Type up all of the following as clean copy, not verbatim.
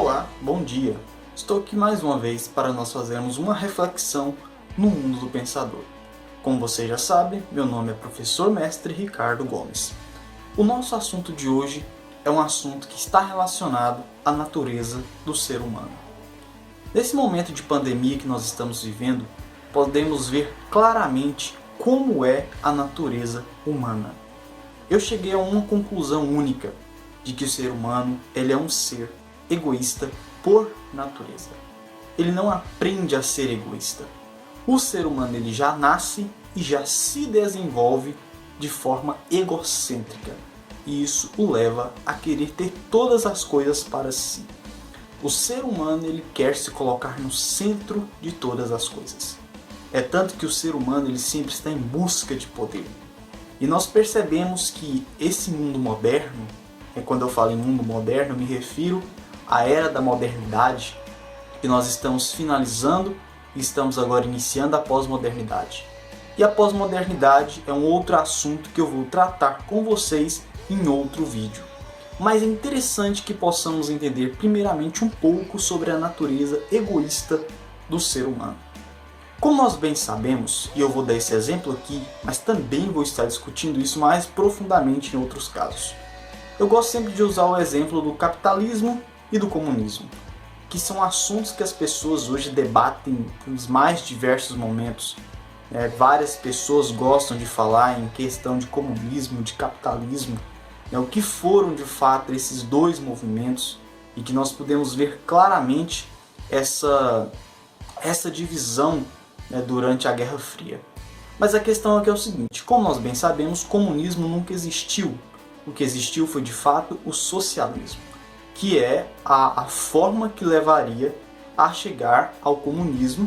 Olá, bom dia! Estou aqui mais uma vez para nós fazermos uma reflexão no mundo do pensador. Como você já sabe, meu nome é Professor Mestre Ricardo Gomes. O nosso assunto de hoje é um assunto que está relacionado à natureza do ser humano. Nesse momento de pandemia que nós estamos vivendo, podemos ver claramente como é a natureza humana. Eu cheguei a uma conclusão única, de que o ser humano ele é um ser egoísta por natureza. Ele não aprende a ser egoísta. O ser humano ele já nasce e já se desenvolve de forma egocêntrica. E isso o leva a querer ter todas as coisas para si. O ser humano ele quer se colocar no centro de todas as coisas. É tanto que o ser humano ele sempre está em busca de poder. E nós percebemos que esse mundo moderno, quando eu falo em mundo moderno, eu me refiro à era da modernidade, que nós estamos finalizando e estamos agora iniciando a pós-modernidade. E a pós-modernidade é um outro assunto que eu vou tratar com vocês em outro vídeo. Mas é interessante que possamos entender primeiramente um pouco sobre a natureza egoísta do ser humano. Como nós bem sabemos, e eu vou dar esse exemplo aqui, mas também vou estar discutindo isso mais profundamente em outros casos. Eu gosto sempre de usar o exemplo do capitalismo e do comunismo, que são assuntos que as pessoas hoje debatem nos mais diversos momentos. Várias pessoas gostam de falar em questão de comunismo, de capitalismo, o que foram de fato esses dois movimentos e que nós podemos ver claramente essa divisão durante a Guerra Fria. Mas a questão aqui é o seguinte, como nós bem sabemos, comunismo nunca existiu. O que existiu foi de fato o socialismo, que é a forma que levaria a chegar ao comunismo,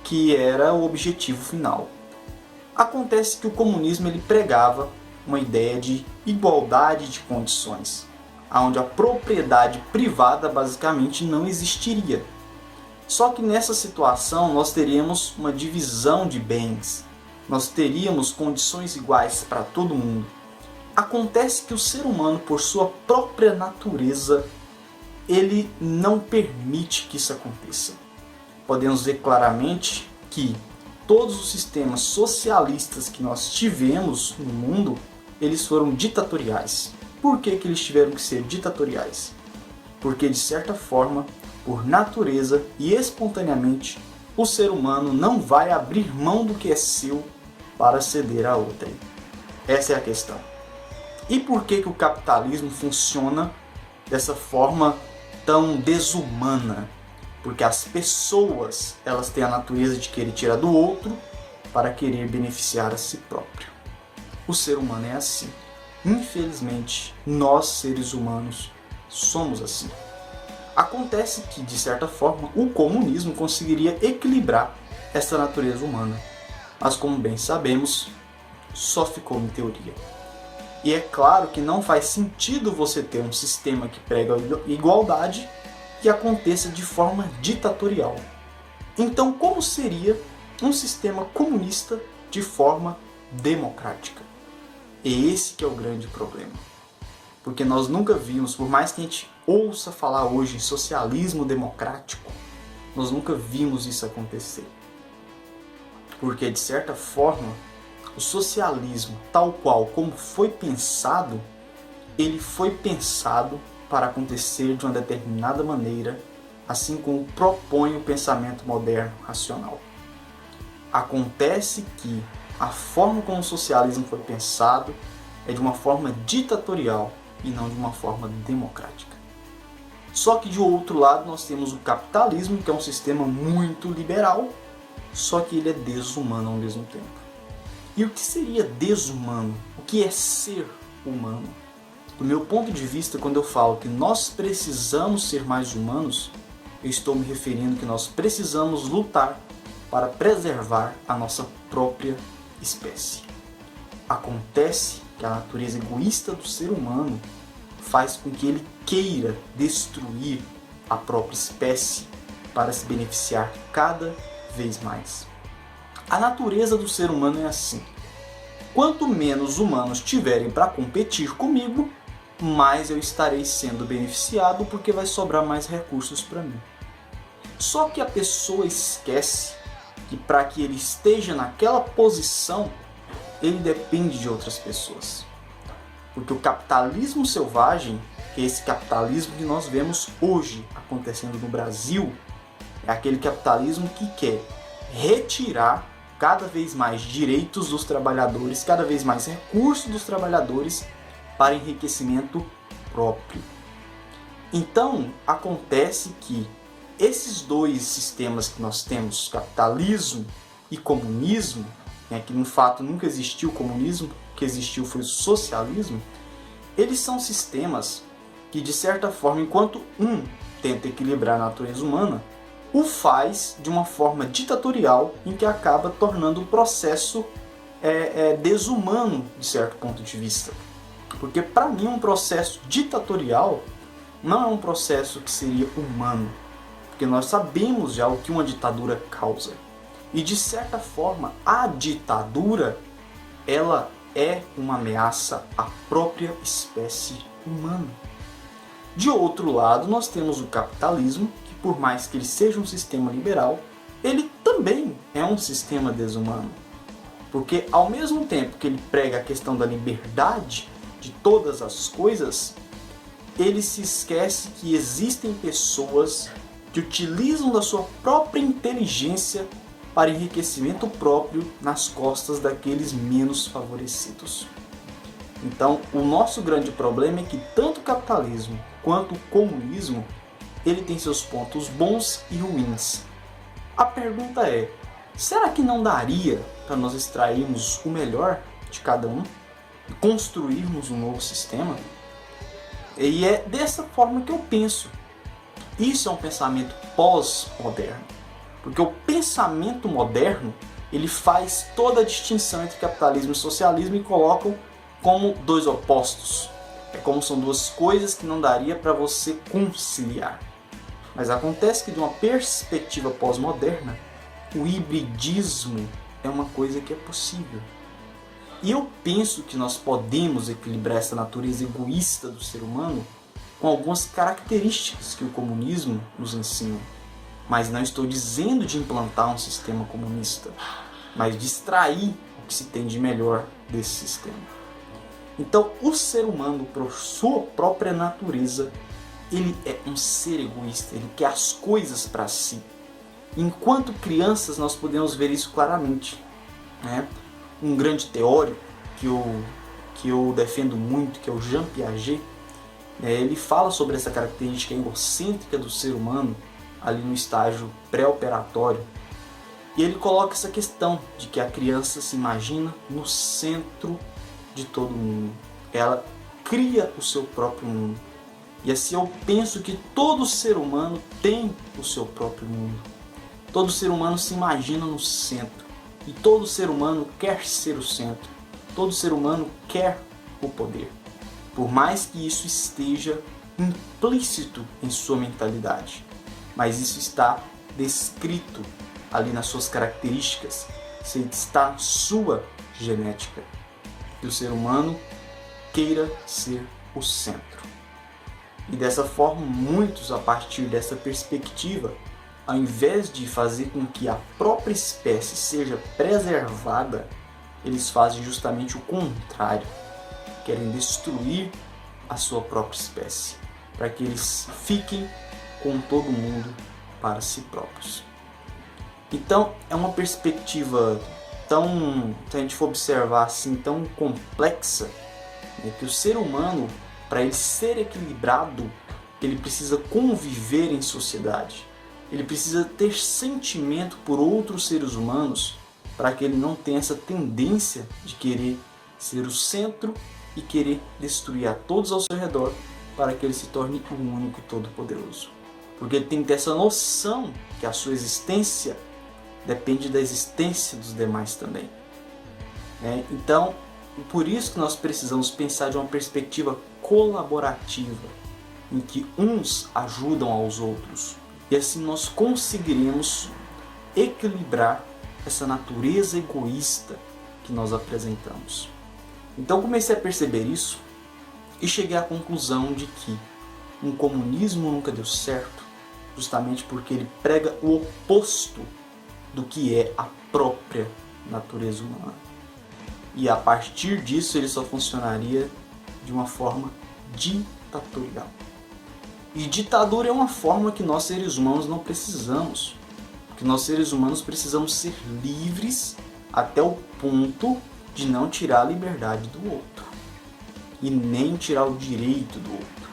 que era o objetivo final. Acontece que o comunismo ele pregava uma ideia de igualdade de condições, onde a propriedade privada basicamente não existiria. Só que nessa situação nós teríamos uma divisão de bens, nós teríamos condições iguais para todo mundo. Acontece que o ser humano, por sua própria natureza, ele não permite que isso aconteça. Podemos ver claramente que todos os sistemas socialistas que nós tivemos no mundo, eles foram ditatoriais. Por que eles tiveram que ser ditatoriais? Porque, de certa forma, por natureza e espontaneamente, o ser humano não vai abrir mão do que é seu para ceder a outrem. Essa é a questão. E por que o capitalismo funciona dessa forma tão desumana? Porque as pessoas elas têm a natureza de querer tirar do outro para querer beneficiar a si próprio. O ser humano é assim. Infelizmente, nós seres humanos somos assim. Acontece que, de certa forma, o comunismo conseguiria equilibrar essa natureza humana. Mas, como bem sabemos, só ficou em teoria. E é claro que não faz sentido você ter um sistema que prega a igualdade que aconteça de forma ditatorial. Então, como seria um sistema comunista de forma democrática? E esse que é o grande problema. Porque nós nunca vimos, por mais que a gente ouça falar hoje em socialismo democrático, nós nunca vimos isso acontecer. Porque, de certa forma, o socialismo, tal qual como foi pensado, ele foi pensado para acontecer de uma determinada maneira, assim como propõe o pensamento moderno racional. Acontece que a forma como o socialismo foi pensado é de uma forma ditatorial e não de uma forma democrática. Só que de outro lado nós temos o capitalismo, que é um sistema muito liberal, só que ele é desumano ao mesmo tempo. E o que seria desumano? O que é ser humano? Do meu ponto de vista, quando eu falo que nós precisamos ser mais humanos, eu estou me referindo que nós precisamos lutar para preservar a nossa própria espécie. Acontece que a natureza egoísta do ser humano faz com que ele queira destruir a própria espécie para se beneficiar cada vez mais. A natureza do ser humano é assim. Quanto menos humanos tiverem para competir comigo, mais eu estarei sendo beneficiado porque vai sobrar mais recursos para mim. Só que a pessoa esquece que para que ele esteja naquela posição, ele depende de outras pessoas. Porque o capitalismo selvagem, que é esse capitalismo que nós vemos hoje acontecendo no Brasil, é aquele capitalismo que quer retirar cada vez mais direitos dos trabalhadores, cada vez mais recursos dos trabalhadores para enriquecimento próprio. Então, acontece que esses dois sistemas que nós temos, capitalismo e comunismo, que no fato nunca existiu o comunismo, o que existiu foi o socialismo, eles são sistemas que, de certa forma, enquanto um tenta equilibrar a natureza humana, o faz de uma forma ditatorial, em que acaba tornando o processo desumano, de certo ponto de vista. Porque, para mim, um processo ditatorial não é um processo que seria humano. Porque nós sabemos já o que uma ditadura causa. E, de certa forma, a ditadura, ela é uma ameaça à própria espécie humana. De outro lado, nós temos o capitalismo, que por mais que ele seja um sistema liberal, ele também é um sistema desumano. Porque ao mesmo tempo que ele prega a questão da liberdade de todas as coisas, ele se esquece que existem pessoas que utilizam da sua própria inteligência para enriquecimento próprio nas costas daqueles menos favorecidos. Então, o nosso grande problema é que tanto o capitalismo quanto o comunismo, ele tem seus pontos bons e ruins. A pergunta é, será que não daria para nós extrairmos o melhor de cada um e construirmos um novo sistema? E é dessa forma que eu penso. Isso é um pensamento pós-moderno. Porque o pensamento moderno, ele faz toda a distinção entre capitalismo e socialismo e colocam como dois opostos. É como são duas coisas que não daria para você conciliar. Mas acontece que de uma perspectiva pós-moderna, o hibridismo é uma coisa que é possível. E eu penso que nós podemos equilibrar essa natureza egoísta do ser humano com algumas características que o comunismo nos ensina. Mas não estou dizendo de implantar um sistema comunista, mas de extrair o que se tem de melhor desse sistema. Então, o ser humano, por sua própria natureza, ele é um ser egoísta, ele quer as coisas para si. Enquanto crianças, nós podemos ver isso claramente. Um grande teórico que eu defendo muito, que é o Jean Piaget, ele fala sobre essa característica egocêntrica do ser humano, ali no estágio pré-operatório, e ele coloca essa questão de que a criança se imagina no centro de todo mundo. Ela cria o seu próprio mundo. E assim eu penso que todo ser humano tem o seu próprio mundo. Todo ser humano se imagina no centro. E todo ser humano quer ser o centro. Todo ser humano quer o poder. Por mais que isso esteja implícito em sua mentalidade. Mas isso está descrito ali nas suas características. Isso está na sua genética. Que o ser humano queira ser o centro. E dessa forma, muitos, a partir dessa perspectiva, ao invés de fazer com que a própria espécie seja preservada, eles fazem justamente o contrário. Querem destruir a sua própria espécie, para que eles fiquem com todo mundo para si próprios. Então, é uma perspectiva tão, se a gente for observar assim, tão complexa, que o ser humano, para ele ser equilibrado, ele precisa conviver em sociedade. Ele precisa ter sentimento por outros seres humanos para que ele não tenha essa tendência de querer ser o centro e querer destruir a todos ao seu redor para que ele se torne o único e todo-poderoso. Porque ele tem que ter essa noção que a sua existência depende da existência dos demais também. Então, por isso que nós precisamos pensar de uma perspectiva colaborativa, em que uns ajudam aos outros. E assim nós conseguiremos equilibrar essa natureza egoísta que nós apresentamos. Então comecei a perceber isso, e cheguei à conclusão de que um comunismo nunca deu certo, justamente porque ele prega o oposto do que é a própria natureza humana. E a partir disso ele só funcionaria de uma forma ditatorial. E ditadura é uma forma que nós seres humanos não precisamos. Porque nós seres humanos precisamos ser livres até o ponto de não tirar a liberdade do outro. E nem tirar o direito do outro.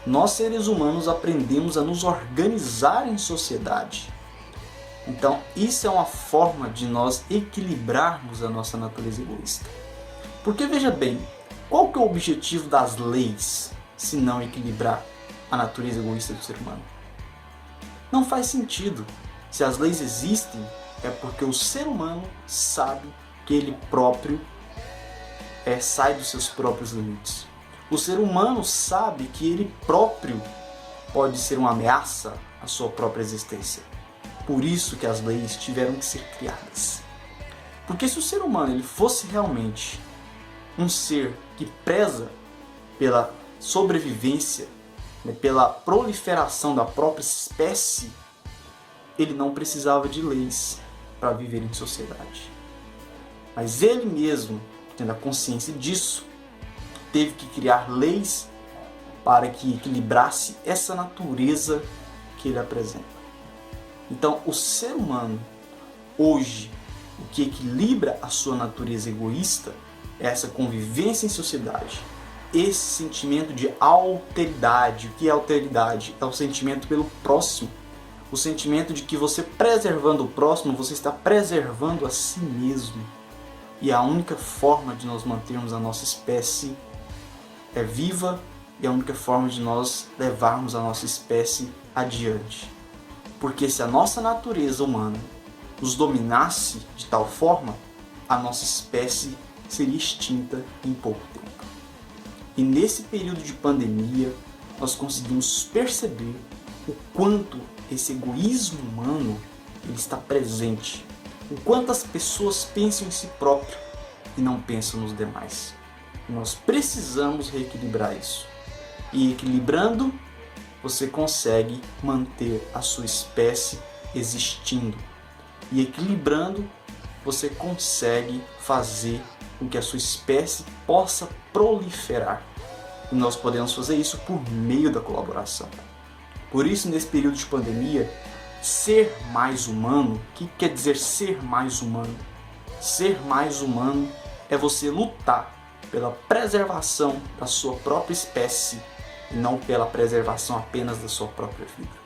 Nós seres humanos aprendemos a nos organizar em sociedade. Então isso é uma forma de nós equilibrarmos a nossa natureza egoísta. Porque veja bem, qual que é o objetivo das leis se não equilibrar a natureza egoísta do ser humano? Não faz sentido. Se as leis existem, é porque o ser humano sabe que ele próprio sai dos seus próprios limites. O ser humano sabe que ele próprio pode ser uma ameaça à sua própria existência. Por isso que as leis tiveram que ser criadas. Porque se o ser humano ele fosse realmente um ser que preza pela sobrevivência, pela proliferação da própria espécie, ele não precisava de leis para viver em sociedade. Mas ele mesmo, tendo a consciência disso, teve que criar leis para que equilibrasse essa natureza que ele apresenta. Então, o ser humano, hoje, o que equilibra a sua natureza egoísta é essa convivência em sociedade, esse sentimento de alteridade. O que é alteridade? É o sentimento pelo próximo, o sentimento de que você preservando o próximo, você está preservando a si mesmo. E a única forma de nós mantermos a nossa espécie viva e a única forma de nós levarmos a nossa espécie adiante. Porque se a nossa natureza humana nos dominasse de tal forma, a nossa espécie seria extinta em pouco tempo. E nesse período de pandemia, nós conseguimos perceber o quanto esse egoísmo humano ele está presente. O quanto as pessoas pensam em si próprio e não pensam nos demais. E nós precisamos reequilibrar isso. E equilibrando, você consegue manter a sua espécie existindo. E equilibrando, você consegue fazer com que a sua espécie possa proliferar. E nós podemos fazer isso por meio da colaboração. Por isso, nesse período de pandemia, ser mais humano, o que quer dizer ser mais humano? Ser mais humano é você lutar pela preservação da sua própria espécie e não pela preservação apenas da sua própria vida.